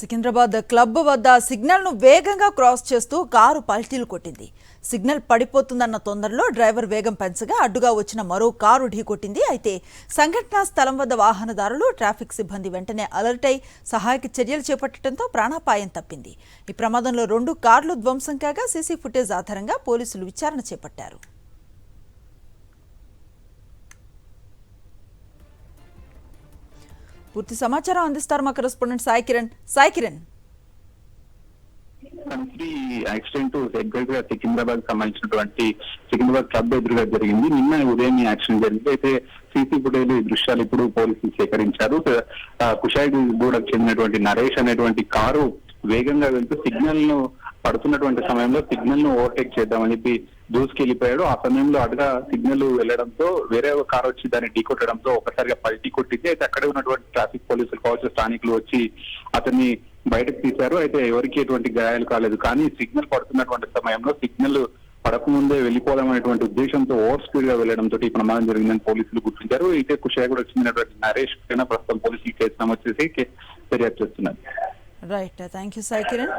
Secunderabad club వద్ద signal ను వేగంగా క్రాస్ చేస్తూ కారు పల్టీలు కొట్టింది. సిగ్నల్ పడిపోతుందన్న తొందరలో డ్రైవర్ వేగం పెంచగా అడ్డుగా వచ్చిన మరో కారు ఢీకొట్టింది. అయితే సంఘటనా స్థలం వద్ద వాహనదారులు, ట్రాఫిక్ సిబ్బంది వెంటనే అలర్ట్ అయి సహాయక చర్యలు చేపట్టడంతో ప్రాణాపాయం తప్పింది. ఈ ప్రమాదంలో 2 కార్లు ధ్వంసం కాగా సీసీ ఫుటేజ్ ఆధారంగా పోలీసులు విచారణ చేపట్టారు. పూర్తి సమాచారం అందిస్తారు మా correspondent Sai Kiran. Accident exact గా సికింద్రాబాద్ సంబంధించినటువంటి సికింద్రాబాద్ క్లబ్ ఎదురుగా జరిగింది. నిన్న ఉదయం ఈ యాక్సిడెంట్ జరిగింది. అయితే సీసీ ఫుటేజ్ దృశ్యాలు ఇప్పుడు పోలీసులు సేకరించారు. కుషాయిగూడకు చెందినటువంటి నరేష్ అనేటువంటి కారు వేగంగా వెళ్తూ సిగ్నల్ ను పడుతున్నటువంటి సమయంలో సిగ్నల్ ను ఓవర్టేక్ చేద్దామని చెప్పి దూసుకెళ్లిపోయాడు. ఆ సమయంలో అటుగా సిగ్నల్ వెళ్లడంతో వేరే ఒక కారు వచ్చి దాన్ని ఢీకొట్టడంతో ఒకసారిగా పల్టీ కొట్టింది. అయితే అక్కడే ఉన్నటువంటి ట్రాఫిక్ పోలీసులు కావచ్చు, స్థానికులు వచ్చి అతన్ని బయటకు తీశారు. అయితే ఎవరికి ఎటువంటి గాయాలు కాలేదు. కానీ సిగ్నల్ పడుతున్నటువంటి సమయంలో సిగ్నల్ పడకముందే వెళ్లిపోదామనేటువంటి ఉద్దేశంతో ఓవర్ స్పీడ్ గా వెళ్లడంతో ఈ ప్రమాదం జరిగిందని పోలీసులు గుర్తించారు. అయితే కుషాయిగూడ చెందినటువంటి నరేష్ పైన ప్రస్తుతం పోలీసులు కేసు నమోదు చేసి దర్యాప్తు చేస్తున్నారు. Right, thank you Sai Kiran.